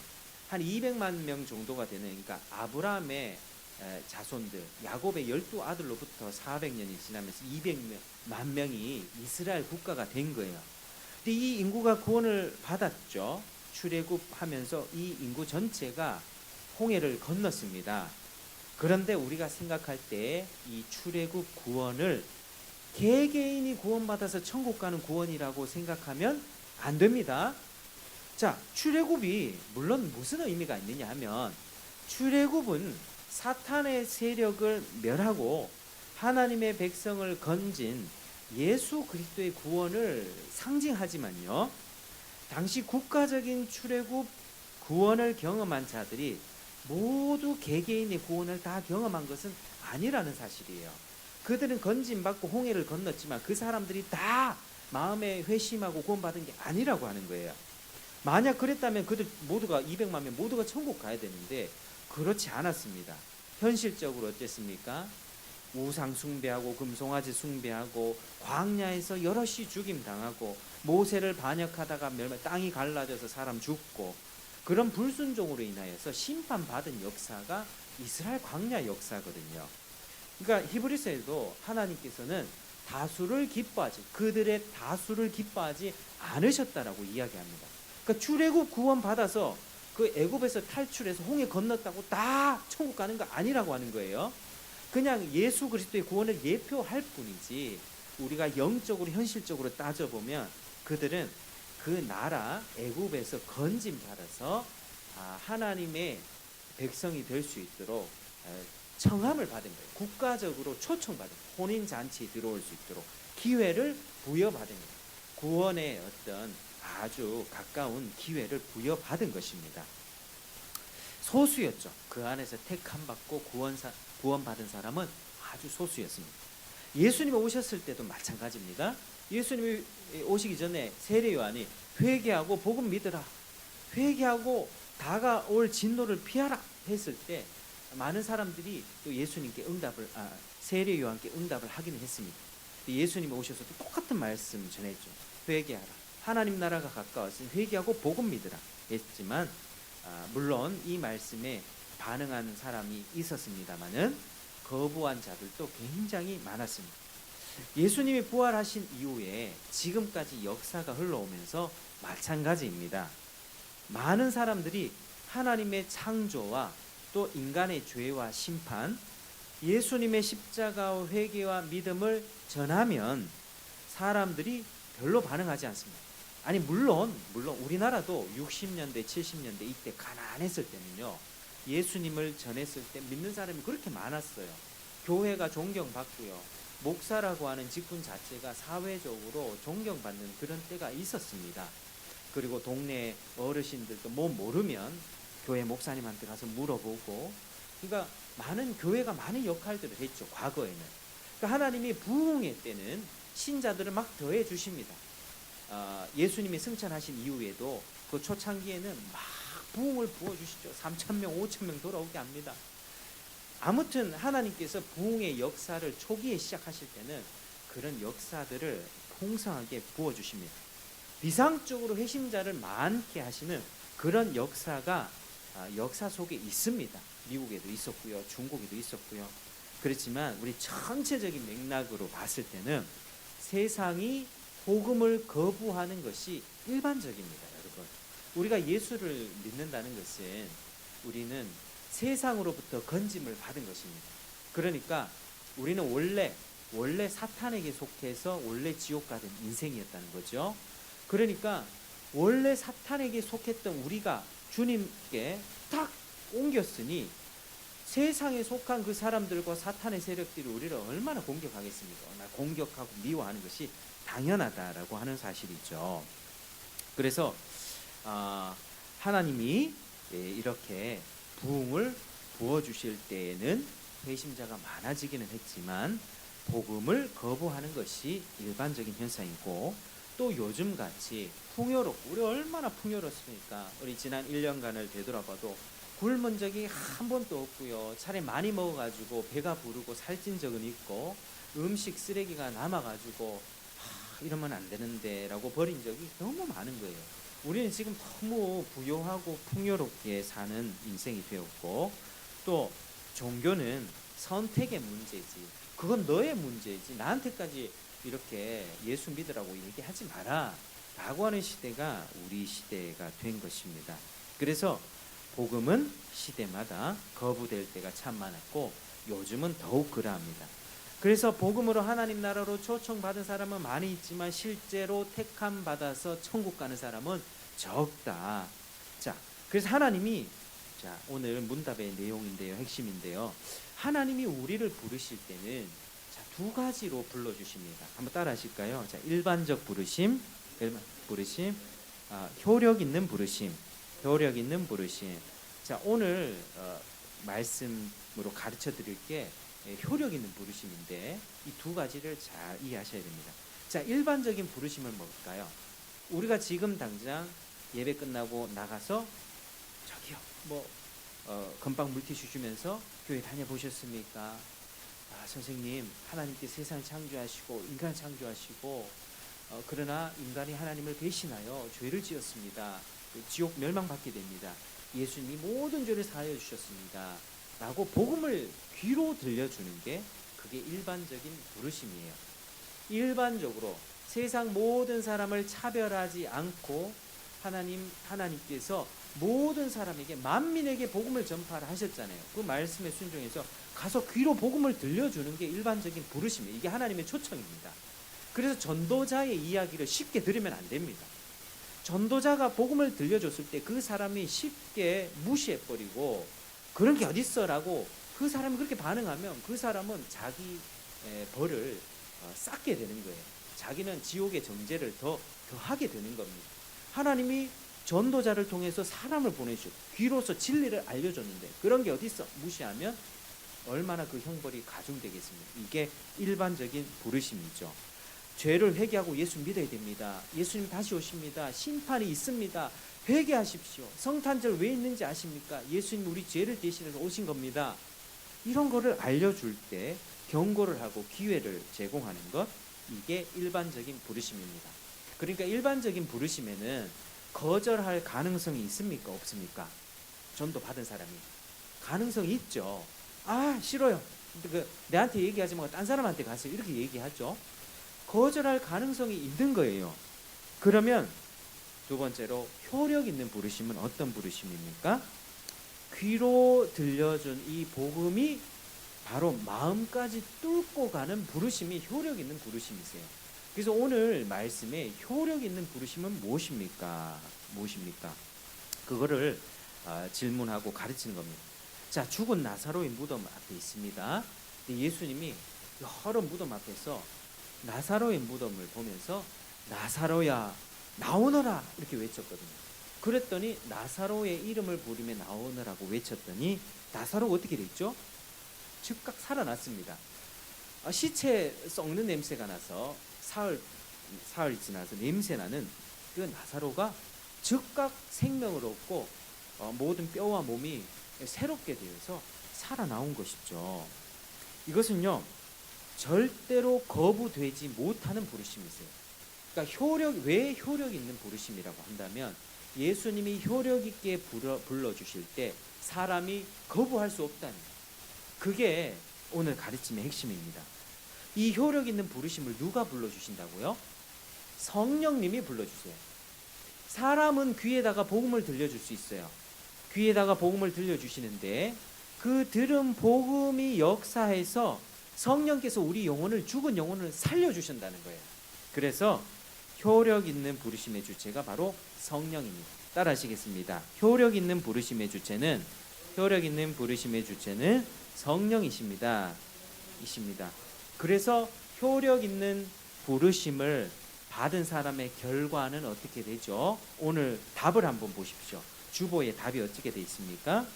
한 200만 명 정도가 되는, 그러니까 아브라함의 자손들, 야곱의 12아들로부터 400년이 지나면서 200만 명이 이스라엘 국가가 된 거예요. 근데 이 인구가 구원을 받았죠. 출애굽하면서 이 인구 전체가 홍해를 건넜습니다. 그런데 우리가 생각할 때 이 출애굽 구원을 개개인이 구원받아서 천국 가는 구원이라고 생각하면 안 됩니다. 자, 출애굽이 물론 무슨 의미가 있느냐 하면 출애굽은 사탄의 세력을 멸하고 하나님의 백성을 건진 예수 그리스도의 구원을 상징하지만요, 당시 국가적인 출애굽 구원을 경험한 자들이 모두 개개인의 구원을 다 경험한 것은 아니라는 사실이에요. 그들은 건진받고 홍해를 건넜지만 그 사람들이 다 마음에 회심하고 구원받은 게 아니라고 하는 거예요. 만약 그랬다면 그들 모두가 200만 명 모두가 천국 가야 되는데 그렇지 않았습니다. 현실적으로 어땠습니까? 우상 숭배하고 금송아지 숭배하고 광야에서 여럿이 죽임 당하고 모세를 반역하다가 땅이 갈라져서 사람 죽고 그런 불순종으로 인하여서 심판받은 역사가 이스라엘 광야 역사거든요. 그러니까 히브리서에도 하나님께서는 그들의 다수를 기뻐하지 않으셨다라고 이야기합니다. 그러니까 출애굽 구원 받아서 그 애굽에서 탈출해서 홍해 건넜다고 다 천국 가는 거 아니라고 하는 거예요. 그냥 예수 그리스도의 구원을 예표할 뿐이지 우리가 영적으로 현실적으로 따져보면 그들은 그 나라 애굽에서 건짐 받아서 하나님의 백성이 될 수 있도록 청함을 받은 거예요. 국가적으로 초청받은 거예요. 혼인잔치에 들어올 수 있도록 기회를 부여받은 거예요. 구원의 어떤 아주 가까운 기회를 부여받은 것입니다. 소수였죠. 그 안에서 택함받고 구원받은 사람은 아주 소수였습니다. 예수님이 오셨을 때도 마찬가지입니다. 예수님이 오시기 전에 세례 요한이 회개하고 복음 믿으라, 회개하고 다가올 진노를 피하라 했을 때 많은 사람들이 또 예수님께 세례 요한께 응답을 하기는 했습니다. 예수님이 오셔서도 똑같은 말씀 전했죠. 회개하라, 하나님 나라가 가까웠으니 회개하고 복음 믿으라 했지만 물론 이 말씀에 반응하는 사람이 있었습니다마는 거부한 자들도 굉장히 많았습니다. 예수님이 부활하신 이후에 지금까지 역사가 흘러오면서 마찬가지입니다. 많은 사람들이 하나님의 창조와 또 인간의 죄와 심판, 예수님의 십자가와 회개와 믿음을 전하면 사람들이 별로 반응하지 않습니다. 아니 물론 우리나라도 60년대 70년대 이때 가난했을 때는요, 예수님을 전했을 때 믿는 사람이 그렇게 많았어요. 교회가 존경받고요, 목사라고 하는 직분 자체가 사회적으로 존경받는 그런 때가 있었습니다. 그리고 동네 어르신들도 뭐 모르면 교회 목사님한테 가서 물어보고, 그러니까 교회가 많은 역할들을 했죠. 과거에는. 그러니까 하나님이 부흥의 때는 신자들을 막 더해 주십니다. 예수님이 승천하신 이후에도 그 초창기에는 막 부흥을 부어주시죠. 3,000명 5,000명 돌아오게 합니다. 아무튼 하나님께서 부흥의 역사를 초기에 시작하실 때는 그런 역사들을 풍성하게 부어주십니다. 비상적으로 회심자를 많게 하시는 그런 역사가 역사 속에 있습니다. 미국에도 있었고요, 중국에도 있었고요. 그렇지만 우리 전체적인 맥락으로 봤을 때는 세상이 복음을 거부하는 것이 일반적입니다. 여러분, 우리가 예수를 믿는다는 것은 우리는 세상으로부터 건짐을 받은 것입니다. 그러니까 우리는 원래 사탄에게 속해서 원래 지옥 가던 인생이었다는 거죠. 그러니까 원래 사탄에게 속했던 우리가 주님께 딱 옮겼으니 세상에 속한 그 사람들과 사탄의 세력들이 우리를 얼마나 공격하겠습니까? 얼마나 공격하고 미워하는 것이 당연하다라고 하는 사실이죠. 그래서 하나님이 이렇게 부흥을 부어주실 때에는 회심자가 많아지기는 했지만 복음을 거부하는 것이 일반적인 현상이고, 또 요즘같이 풍요롭고, 우리 얼마나 풍요롭습니까? 우리 지난 1년간을 되돌아봐도 굶은 적이 한 번도 없고요, 차라리 많이 먹어가지고 배가 부르고 살찐 적은 있고, 음식 쓰레기가 남아가지고 이러면 안 되는데 라고 버린 적이 너무 많은 거예요. 우리는 지금 너무 부유하고 풍요롭게 사는 인생이 되었고, 또 종교는 선택의 문제지, 그건 너의 문제지, 나한테까지 이렇게 예수 믿으라고 얘기하지 마라 라고 하는 시대가 우리 시대가 된 것입니다. 그래서 복음은 시대마다 거부될 때가 참 많았고 요즘은 더욱 그러합니다. 그래서 복음으로 하나님 나라로 초청받은 사람은 많이 있지만 실제로 택함 받아서 천국 가는 사람은 적다. 자, 그래서 하나님이, 오늘 문답의 내용인데요, 핵심인데요, 하나님이 우리를 부르실 때는 두 가지로 불러주십니다. 한번 따라 하실까요? 일반적 부르심, 효력 있는 부르심. 오늘 말씀으로 가르쳐 드릴 게 효력 있는 부르심인데 이 두 가지를 잘 이해하셔야 됩니다. 일반적인 부르심은 뭘까요? 우리가 지금 당장 예배 끝나고 나가서 저기요, 금방 물티슈 주면서 교회 다녀보셨습니까? 선생님, 하나님께 세상을 창조하시고 인간을 창조하시고 그러나 인간이 하나님을 배신하여 죄를 지었습니다. 지옥 멸망받게 됩니다. 예수님이 모든 죄를 사하여 주셨습니다 라고 복음을 귀로 들려주는 게 그게 일반적인 부르심이에요. 일반적으로 세상 모든 사람을 차별하지 않고 하나님께서 모든 사람에게, 만민에게 복음을 전파를 하셨잖아요. 그 말씀에 순종해서 가서 귀로 복음을 들려주는 게 일반적인 부르심이에요. 이게 하나님의 초청입니다. 그래서 전도자의 이야기를 쉽게 들으면 안 됩니다. 전도자가 복음을 들려줬을 때 그 사람이 쉽게 무시해버리고 그런 게 어딨어라고 그 사람이 그렇게 반응하면 그 사람은 자기 벌을 쌓게 되는 거예요. 자기는 지옥의 정죄를 더하게 되는 겁니다. 하나님이 전도자를 통해서 사람을 보내주고 귀로서 진리를 알려줬는데 그런 게 어딨어 무시하면 얼마나 그 형벌이 가중되겠습니까? 이게 일반적인 부르심이죠. 죄를 회개하고 예수 믿어야 됩니다. 예수님 다시 오십니다. 심판이 있습니다. 회개하십시오. 성탄절 왜 있는지 아십니까? 예수님 우리 죄를 대신해서 오신 겁니다. 이런 거를 알려줄 때 경고를 하고 기회를 제공하는 것, 이게 일반적인 부르심입니다. 그러니까 일반적인 부르심에는 거절할 가능성이 있습니까? 없습니까? 전도 받은 사람이 가능성이 있죠. 아 싫어요. 내한테 얘기하지 말고 딴 사람한테 가세요. 이렇게 얘기하죠. 거절할 가능성이 있는 거예요. 그러면 두 번째로 효력 있는 부르심은 어떤 부르심입니까? 귀로 들려준 이 복음이 바로 마음까지 뚫고 가는 부르심이 효력 있는 부르심이세요. 그래서 오늘 말씀에 효력 있는 부르심은 무엇입니까? 그거를 질문하고 가르치는 겁니다. 자, 죽은 나사로의 무덤 앞에 있습니다. 예수님이 여러 무덤 앞에서 나사로의 무덤을 보면서 나사로야 나오너라 이렇게 외쳤거든요. 그랬더니 나사로의 이름을 부르며 나오너라고 외쳤더니 나사로가 어떻게 됐죠? 즉각 살아났습니다. 시체 썩는 냄새가 나서 사흘 지나서 냄새나는 그 나사로가 즉각 생명을 얻고 모든 뼈와 몸이 새롭게 되어서 살아나온 것이죠. 이것은요 절대로 거부되지 못하는 부르심이세요. 그러니까 왜 효력 있는 부르심이라고 한다면 예수님이 효력 있게 불러주실 때 사람이 거부할 수 없다는 거예요. 그게 오늘 가르침의 핵심입니다. 이 효력 있는 부르심을 누가 불러주신다고요? 성령님이 불러주세요. 사람은 귀에다가 복음을 들려줄 수 있어요. 귀에다가 복음을 들려주시는데 그 들은 복음이 역사해서 성령께서 우리 영혼을 죽은 영혼을 살려주신다는 거예요. 그래서 효력 있는 부르심의 주체가 바로 성령입니다. 따라 하시겠습니다. 효력 있는 부르심의 주체는 성령이십니다. 그래서 효력 있는 부르심을 받은 사람의 결과는 어떻게 되죠? 오늘 답을 한번 보십시오. 주보에 답이 어떻게 되어 있습니까?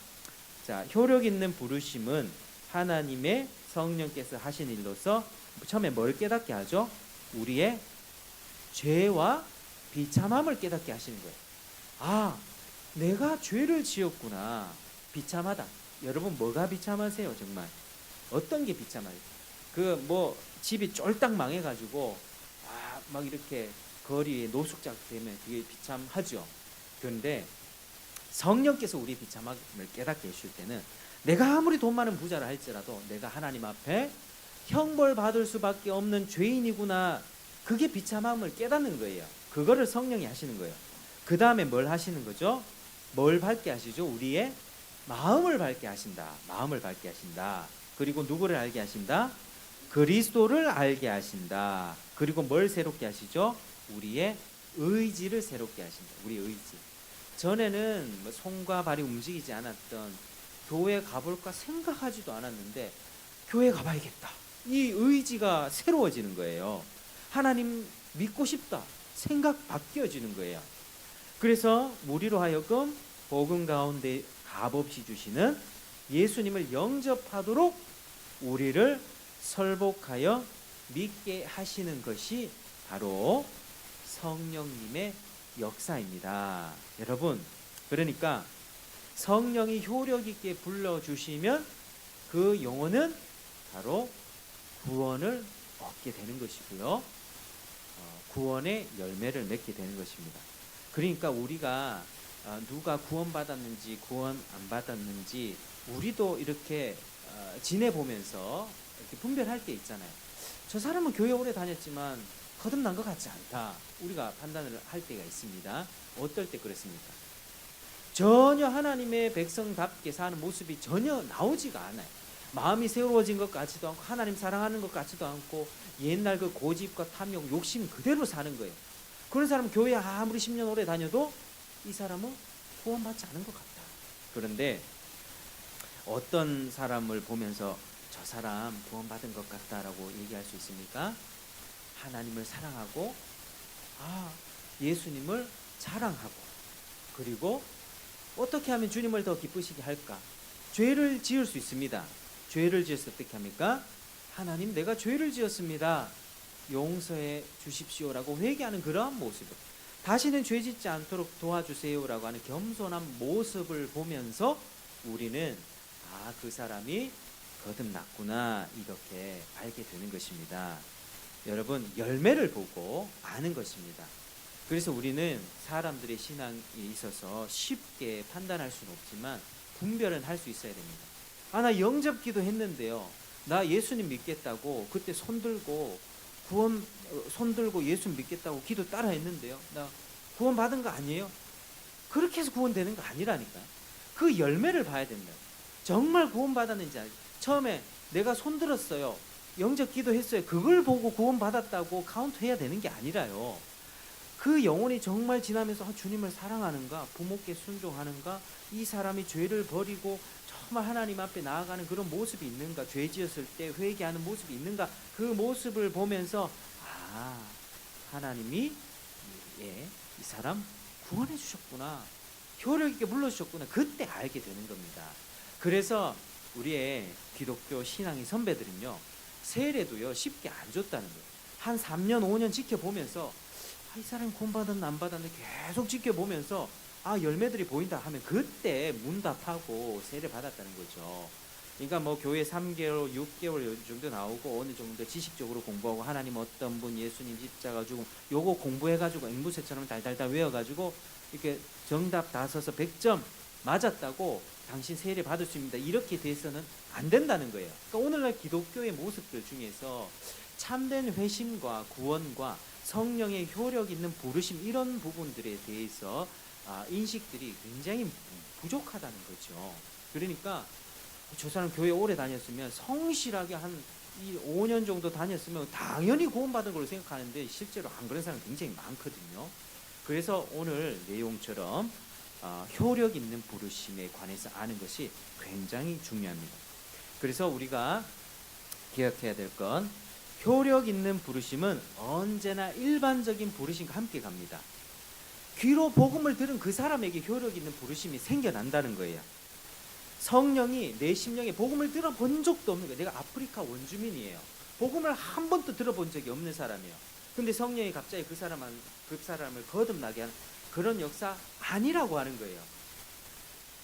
자, 효력 있는 부르심은 하나님의 성령께서 하신 일로서 처음에 뭘 깨닫게 하죠? 우리의 죄와 비참함을 깨닫게 하시는 거예요. 아, 내가 죄를 지었구나. 비참하다. 여러분 뭐가 비참하세요? 정말 어떤 게 비참해요? 집이 쫄딱 망해가지고 막 이렇게 거리에 노숙자 되면 그게 비참하죠. 그런데 성령께서 우리 비참함을 깨닫게 해줄 때는 내가 아무리 돈 많은 부자라 할지라도 내가 하나님 앞에 형벌 받을 수밖에 없는 죄인이구나. 그게 비참함을 깨닫는 거예요. 그거를 성령이 하시는 거예요. 그 다음에 뭘 하시는 거죠? 뭘 밝게 하시죠? 우리의 마음을 밝게 하신다. 그리고 누구를 알게 하신다? 그리스도를 알게 하신다. 그리고 뭘 새롭게 하시죠? 우리의 의지를 새롭게 하신다. 우리의 의지. 전에는 손과 발이 움직이지 않았던, 교회 가볼까 생각하지도 않았는데 교회 가봐야겠다. 이 의지가 새로워지는 거예요. 하나님 믿고 싶다. 생각 바뀌어지는 거예요. 그래서 우리로 하여금 복음 가운데 값없이 주시는 예수님을 영접하도록 우리를 설복하여 믿게 하시는 것이 바로 성령님의 역사입니다. 여러분, 그러니까 성령이 효력 있게 불러주시면 그 영혼은 바로 구원을 얻게 되는 것이고요. 구원의 열매를 맺게 되는 것입니다. 그러니까 우리가 누가 구원받았는지 구원 안 받았는지 우리도 이렇게 지내보면서 이렇게 분별할 때 있잖아요. 저 사람은 교회 오래 다녔지만 거듭난 것 같지 않다. 우리가 판단을 할 때가 있습니다. 어떨 때 그렇습니까? 전혀 하나님의 백성답게 사는 모습이 전혀 나오지가 않아요. 마음이 새로워진 것 같지도 않고 하나님 사랑하는 것 같지도 않고 옛날 그 고집과 탐욕, 욕심 그대로 사는 거예요. 그런 사람은 교회 아무리 10년 오래 다녀도 이 사람은 구원받지 않은 것 같다. 그런데 어떤 사람을 보면서 저 사람 구원받은 것 같다라고 얘기할 수 있습니까? 하나님을 사랑하고 예수님을 자랑하고, 그리고 어떻게 하면 주님을 더 기쁘시게 할까? 죄를 지을 수 있습니다. 죄를 지어서 어떻게 합니까? 하나님, 내가 죄를 지었습니다. 용서해 주십시오라고 회개하는 그러한 모습을, 다시는 죄 짓지 않도록 도와주세요라고 하는 겸손한 모습을 보면서 우리는 그 사람이 거듭났구나 이렇게 알게 되는 것입니다. 여러분, 열매를 보고 아는 것입니다. 그래서 우리는 사람들의 신앙에 있어서 쉽게 판단할 수는 없지만 분별은 할 수 있어야 됩니다. 나 영접기도 했는데요, 나 예수님 믿겠다고 그때 손들고 예수 믿겠다고 기도 따라 했는데요, 나 구원 받은 거 아니에요? 그렇게 해서 구원되는 거 아니라니까. 그 열매를 봐야 된다. 정말 구원 받았는지 처음에 내가 손들었어요, 영접 기도했어요, 그걸 보고 구원 받았다고 카운트해야 되는 게 아니라요. 그 영혼이 정말 지나면서 주님을 사랑하는가, 부모께 순종하는가, 이 사람이 죄를 버리고 정말 하나님 앞에 나아가는 그런 모습이 있는가, 죄 지었을 때 회개하는 모습이 있는가, 그 모습을 보면서 하나님이 이 사람 구원해 주셨구나, 효력 있게 불러주셨구나, 그때 알게 되는 겁니다. 그래서 우리의 기독교 신앙의 선배들은요, 세례도요 쉽게 안 줬다는 거예요. 한 3년 5년 지켜보면서 이 사람이 구원 받았나 안 받았나 계속 지켜보면서 열매들이 보인다 하면 그때 문답하고 세례 받았다는 거죠. 그러니까 뭐 교회 3개월 6개월 정도 나오고 어느 정도 지식적으로 공부하고 하나님 어떤 분, 예수님 십자가 죽음 요거 공부해가지고 앵무새처럼 달달달 외워가지고 이렇게 정답 다 써서 100점 맞았다고 당신 세례 받을 수 있습니다, 이렇게 돼서는 안 된다는 거예요. 그러니까 오늘날 기독교의 모습들 중에서 참된 회심과 구원과 성령의 효력 있는 부르심, 이런 부분들에 대해서 인식들이 굉장히 부족하다는 거죠. 그러니까 저 사람 교회 오래 다녔으면, 성실하게 한 5년 정도 다녔으면 당연히 구원받은 걸로 생각하는데 실제로 안 그런 사람 굉장히 많거든요. 그래서 오늘 내용처럼 효력 있는 부르심에 관해서 아는 것이 굉장히 중요합니다. 그래서 우리가 기억해야 될 건, 효력 있는 부르심은 언제나 일반적인 부르심과 함께 갑니다. 귀로 복음을 들은 그 사람에게 효력 있는 부르심이 생겨난다는 거예요. 성령이 내 심령에 복음을 들어본 적도 없는 거예요. 내가 아프리카 원주민이에요. 복음을 한 번도 들어본 적이 없는 사람이에요. 근데 성령이 갑자기 그 사람을 거듭나게 하는 그런 역사 아니라고 하는 거예요.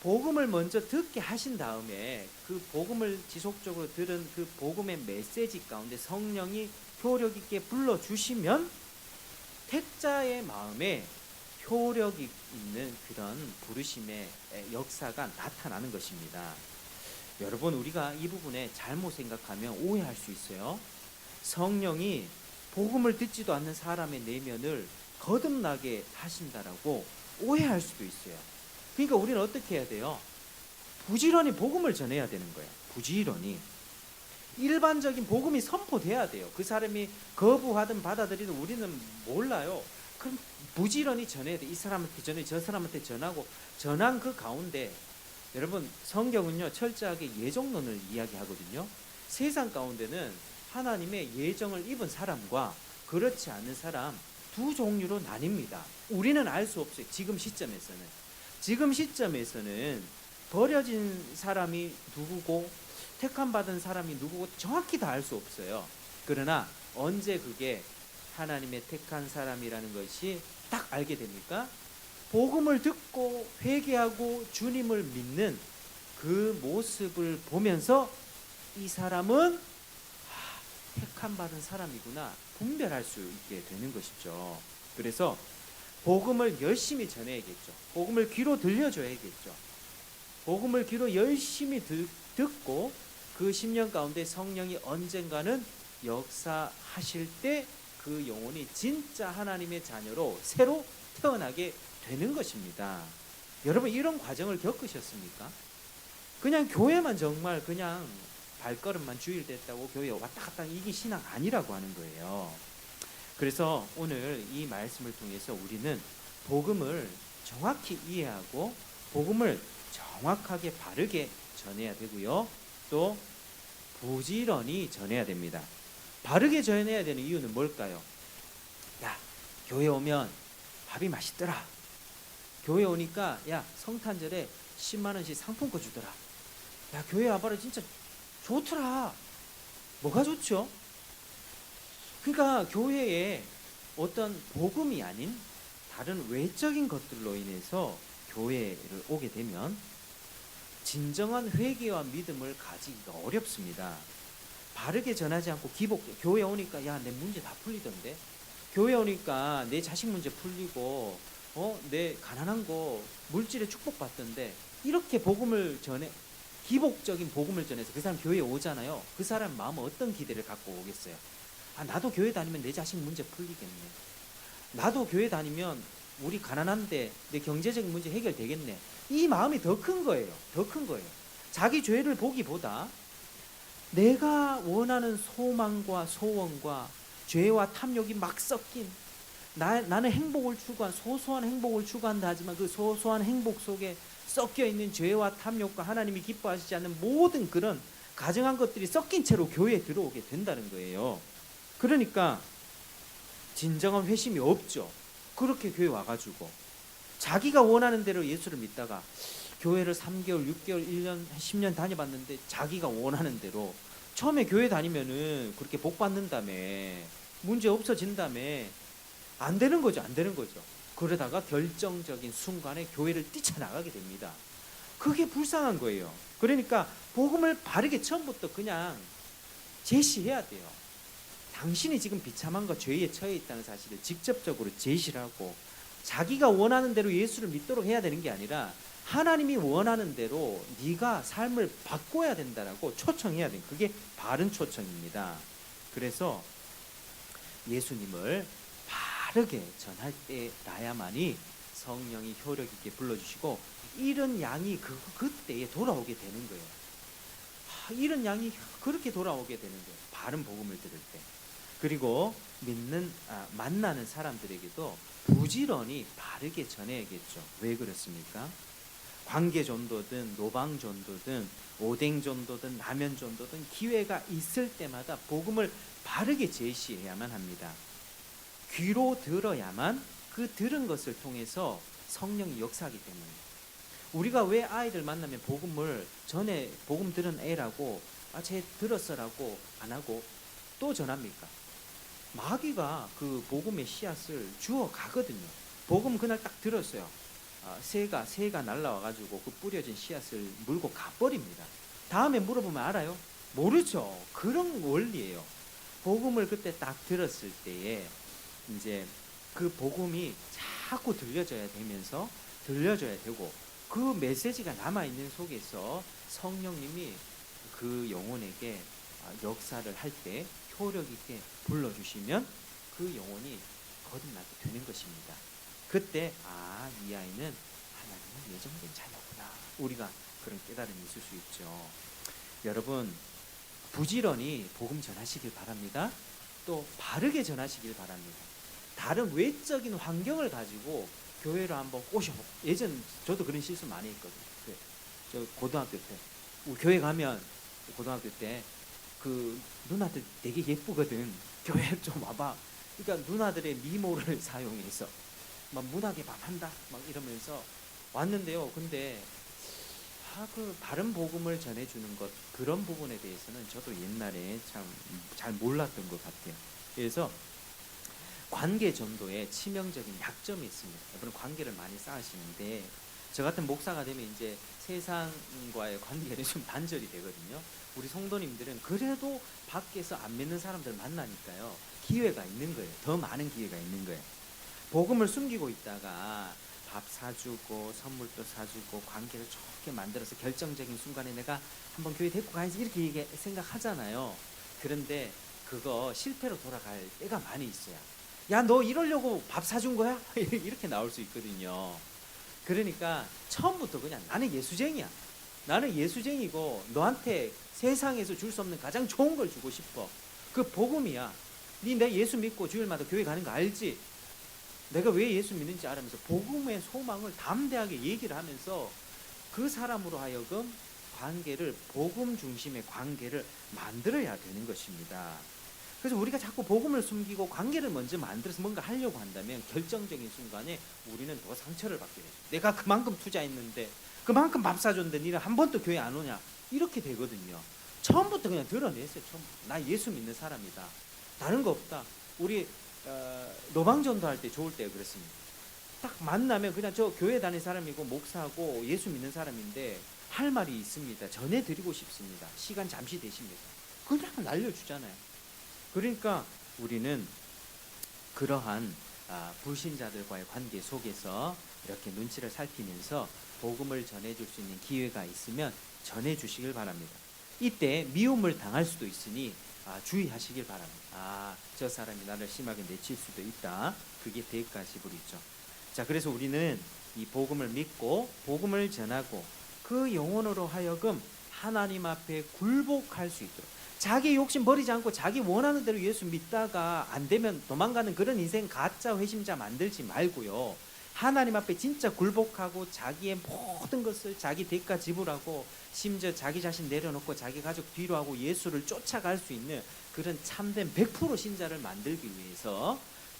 복음을 먼저 듣게 하신 다음에 그 복음을 지속적으로 들은 그 복음의 메시지 가운데 성령이 효력 있게 불러주시면 택자의 마음에 효력이 있는 그런 부르심의 역사가 나타나는 것입니다. 여러분, 우리가 이 부분에 잘못 생각하면 오해할 수 있어요. 성령이 복음을 듣지도 않는 사람의 내면을 거듭나게 하신다라고 오해할 수도 있어요. 그러니까 우리는 어떻게 해야 돼요? 부지런히 복음을 전해야 되는 거예요. 부지런히 일반적인 복음이 선포돼야 돼요. 그 사람이 거부하든 받아들이든 우리는 몰라요. 그럼 부지런히 전해야 돼. 이 사람한테 전해, 저 사람한테 전하고, 전한 그 가운데 여러분, 성경은요 철저하게 예정론을 이야기하거든요. 세상 가운데는 하나님의 예정을 입은 사람과 그렇지 않은 사람 두 종류로 나뉩니다. 우리는 알 수 없어요. 지금 시점에서는 버려진 사람이 누구고 택함 받은 사람이 누구고 정확히 다 알 수 없어요. 그러나 언제 그게 하나님의 택한 사람이라는 것이 딱 알게 됩니까? 복음을 듣고 회개하고 주님을 믿는 그 모습을 보면서 이 사람은 택함 받은 사람이구나 분별할 수 있게 되는 것이죠. 그래서 복음을 열심히 전해야겠죠. 복음을 귀로 들려줘야겠죠. 복음을 귀로 열심히 듣고 그 심령 가운데 성령이 언젠가는 역사하실 때 그 영혼이 진짜 하나님의 자녀로 새로 태어나게 되는 것입니다. 여러분, 이런 과정을 겪으셨습니까? 그냥 교회만 정말 그냥 발걸음만 주일 됐다고 교회 왔다 갔다 이게 신앙 아니라고 하는 거예요. 그래서 오늘 이 말씀을 통해서 우리는 복음을 정확히 이해하고 복음을 정확하게 바르게 전해야 되고요. 또 부지런히 전해야 됩니다. 바르게 전해야 되는 이유는 뭘까요? 야, 교회 오면 밥이 맛있더라. 교회 오니까 야, 성탄절에 10만 원씩 상품권 주더라. 야, 교회 와봐라 진짜 좋더라. 뭐가 좋죠? 그러니까 교회에 어떤 복음이 아닌 다른 외적인 것들로 인해서 교회를 오게 되면 진정한 회개와 믿음을 가지기가 어렵습니다. 바르게 전하지 않고 교회 오니까 야, 내 문제 다 풀리던데, 교회 오니까 내 자식 문제 풀리고 내 가난한 거 물질의 축복 받던데, 이렇게 복음을 전해, 기복적인 복음을 전해서 그 사람 교회에 오잖아요. 그 사람 마음은 어떤 기대를 갖고 오겠어요? 아, 나도 교회 다니면 내 자식 문제 풀리겠네. 나도 교회 다니면 우리 가난한데 내 경제적인 문제 해결되겠네. 이 마음이 더 큰 거예요. 더 큰 거예요. 자기 죄를 보기보다 내가 원하는 소망과 소원과 죄와 탐욕이 막 섞인, 나는 행복을 추구한, 소소한 행복을 추구한다 하지만 그 소소한 행복 속에 섞여 있는 죄와 탐욕과 하나님이 기뻐하시지 않는 모든 그런 가증한 것들이 섞인 채로 교회에 들어오게 된다는 거예요. 그러니까 진정한 회심이 없죠. 그렇게 교회 와가지고 자기가 원하는 대로 예수를 믿다가 교회를 3개월, 6개월, 1년, 10년 다녀봤는데 자기가 원하는 대로, 처음에 교회 다니면은 그렇게 복 받는다며, 문제 없어진다며, 안 되는 거죠. 안 되는 거죠. 그러다가 결정적인 순간에 교회를 뛰쳐나가게 됩니다. 그게 불쌍한 거예요. 그러니까 복음을 바르게 처음부터 그냥 제시해야 돼요. 당신이 지금 비참함과 죄에 처해 있다는 사실을 직접적으로 제시를 하고, 자기가 원하는 대로 예수를 믿도록 해야 되는 게 아니라 하나님이 원하는 대로 네가 삶을 바꿔야 된다라고 초청해야 돼요. 그게 바른 초청입니다. 그래서 예수님을 바르게 전할 때라야만이 성령이 효력 있게 불러주시고 이런 양이 그때에 돌아오게 되는 거예요. 이런 양이 그렇게 돌아오게 되는 거예요. 바른 복음을 들을 때. 그리고 만나는 사람들에게도 부지런히 바르게 전해야겠죠. 왜 그렇습니까? 관계 전도든 노방 전도든 오뎅 전도든 라면 전도든 기회가 있을 때마다 복음을 바르게 제시해야만 합니다. 귀로 들어야만 그 들은 것을 통해서 성령이 역사하기 때문에, 우리가 왜 아이들 만나면 복음을 전에 복음 들은 애라고 쟤 들었어라고 안 하고 또 전합니까? 마귀가 그 복음의 씨앗을 주워 가거든요. 복음 그날 딱 들었어요. 새가 날라와가지고 그 뿌려진 씨앗을 물고 가버립니다. 다음에 물어보면 알아요? 모르죠. 그런 원리예요. 복음을 그때 딱 들었을 때에 이제 그 복음이 자꾸 들려져야 되고, 그 메시지가 남아있는 속에서 성령님이 그 영혼에게 역사를 할 때 효력 있게 불러주시면 그 영혼이 거듭나게 되는 것입니다. 그때 이 아이는 하나님의 예정된 자녀구나, 우리가 그런 깨달음이 있을 수 있죠. 여러분, 부지런히 복음 전하시길 바랍니다. 또 바르게 전하시길 바랍니다. 다른 외적인 환경을 가지고 교회로 한번 꼬셔보고, 예전 저도 그런 실수 많이 했거든요. 저 고등학교 때 우리 교회 가면, 고등학교 때 그 누나들 되게 예쁘거든, 교회 좀 와봐. 그러니까 누나들의 미모를 사용해서 막 문학의 밤 한다 막 이러면서 왔는데요. 근데 그 바른 복음을 전해주는 것, 그런 부분에 대해서는 저도 옛날에 참 잘 몰랐던 것 같아요. 그래서 관계 전도에 치명적인 약점이 있습니다. 여러분 관계를 많이 쌓으시는데, 저 같은 목사가 되면 이제 세상과의 관계는 좀 단절이 되거든요. 우리 성도님들은 그래도 밖에서 안 믿는 사람들 만나니까요, 기회가 있는 거예요. 더 많은 기회가 있는 거예요. 복음을 숨기고 있다가 밥 사주고 선물도 사주고 관계를 좋게 만들어서 결정적인 순간에 내가 한번 교회 데리고 가야지 이렇게 생각하잖아요. 그런데 그거 실패로 돌아갈 때가 많이 있어요. 야, 너 이러려고 밥 사준 거야? 이렇게 나올 수 있거든요. 그러니까 처음부터 그냥 나는 예수쟁이야, 나는 예수쟁이고 너한테 세상에서 줄 수 없는 가장 좋은 걸 주고 싶어. 그 복음이야. 내 예수 믿고 주일마다 교회 가는 거 알지? 내가 왜 예수 믿는지 알면서 복음의 소망을 담대하게 얘기를 하면서 그 사람으로 하여금 관계를, 복음 중심의 관계를 만들어야 되는 것입니다. 그래서 우리가 자꾸 복음을 숨기고 관계를 먼저 만들어서 뭔가 하려고 한다면 결정적인 순간에 우리는 더 상처를 받게 되죠. 내가 그만큼 투자했는데, 그만큼 밥 사줬는데 니는 한 번도 교회 안 오냐, 이렇게 되거든요. 처음부터 그냥 드러냈어요. 나 예수 믿는 사람이다, 다른 거 없다. 우리 노방전도 할 때 좋을 때 그랬습니다. 딱 만나면 그냥 저 교회 다니는 사람이고 목사고 예수 믿는 사람인데 할 말이 있습니다. 전해드리고 싶습니다. 시간 잠시 되십니까? 그냥 날려주잖아요. 그러니까 우리는 그러한 불신자들과의 관계 속에서 이렇게 눈치를 살피면서 복음을 전해줄 수 있는 기회가 있으면 전해주시길 바랍니다. 이때 미움을 당할 수도 있으니 주의하시길 바랍니다. 저 사람이 나를 심하게 내칠 수도 있다. 그게 대가지불이죠. 자, 그래서 우리는 이 복음을 믿고 복음을 전하고 그 영혼으로 하여금 하나님 앞에 굴복할 수 있도록, 자기 욕심 버리지 않고 자기 원하는 대로 예수 믿다가 안 되면 도망가는 그런 인생 가짜 회심자 만들지 말고요. 하나님 앞에 진짜 굴복하고 자기의 모든 것을 자기 대가 지불하고 심지어 자기 자신 내려놓고 자기 가족 뒤로 하고 예수를 쫓아갈 수 있는 그런 참된 100% 신자를 만들기 위해서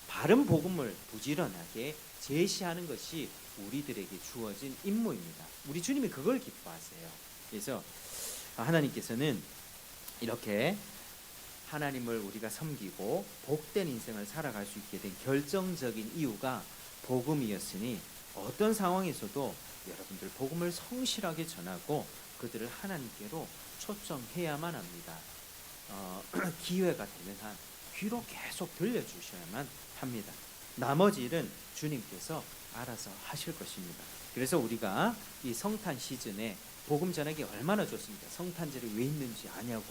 바른 복음을 부지런하게 제시하는 것이 우리들에게 주어진 임무입니다. 우리 주님이 그걸 기뻐하세요. 그래서 하나님께서는 이렇게 하나님을 우리가 섬기고 복된 인생을 살아갈 수 있게 된 결정적인 이유가 복음이었으니 어떤 상황에서도 여러분들 복음을 성실하게 전하고 그들을 하나님께로 초청해야만 합니다. 기회가 되는 한 귀로 계속 들려주셔야만 합니다. 나머지 일은 주님께서 알아서 하실 것입니다. 그래서 우리가 이 성탄 시즌에 복음 전하기 얼마나 좋습니까? 성탄절이 왜 있는지 아냐고,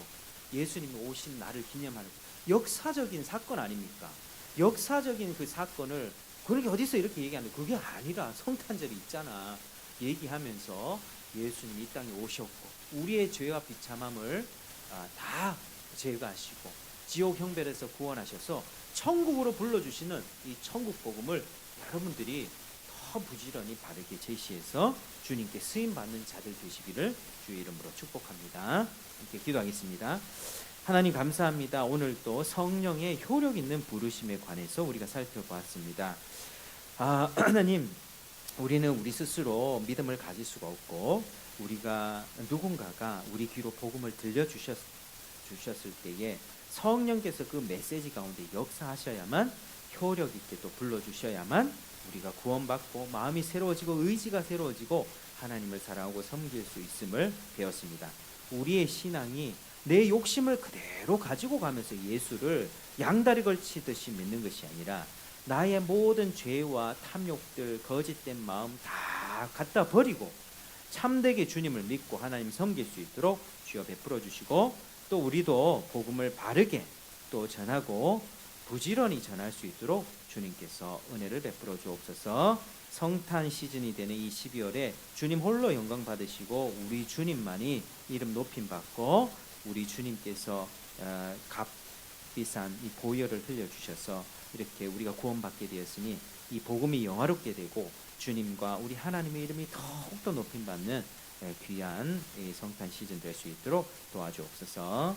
예수님이 오신 날을 기념하는 역사적인 사건 아닙니까? 역사적인 그 사건을 그렇게 어디서 이렇게 얘기하는데, 그게 아니라 성탄절이 있잖아 얘기하면서 예수님이 이 땅에 오셨고 우리의 죄와 비참함을 다 제거하시고 지옥 형벌에서 구원하셔서 천국으로 불러주시는 이 천국 복음을 여러분들이 더 부지런히 바르게 제시해서 주님께 쓰임받는 자들 되시기를 주의 이름으로 축복합니다. 함께 기도하겠습니다. 하나님 감사합니다. 오늘 또 성령의 효력 있는 부르심에 관해서 우리가 살펴보았습니다. 하나님, 우리는 우리 스스로 믿음을 가질 수가 없고 우리가 누군가가 우리 귀로 복음을 들려주셨을 때에 성령께서 그 메시지 가운데 역사하셔야만, 효력 있게 또 불러주셔야만 우리가 구원받고 마음이 새로워지고 의지가 새로워지고 하나님을 사랑하고 섬길 수 있음을 배웠습니다. 우리의 신앙이 내 욕심을 그대로 가지고 가면서 예수를 양다리 걸치듯이 믿는 것이 아니라 나의 모든 죄와 탐욕들, 거짓된 마음 다 갖다 버리고 참되게 주님을 믿고 하나님 섬길 수 있도록 주여 베풀어 주시고, 또 우리도 복음을 바르게 또 전하고 부지런히 전할 수 있도록 주님께서 은혜를 베풀어 주옵소서. 성탄 시즌이 되는 이 12월에 주님 홀로 영광 받으시고 우리 주님만이 이름 높임 받고 우리 주님께서 값비싼 이 보혈을 흘려주셔서 이렇게 우리가 구원받게 되었으니 이 복음이 영화롭게 되고 주님과 우리 하나님의 이름이 더욱더 높임 받는 귀한 이 성탄 시즌 될 수 있도록 도와주옵소서.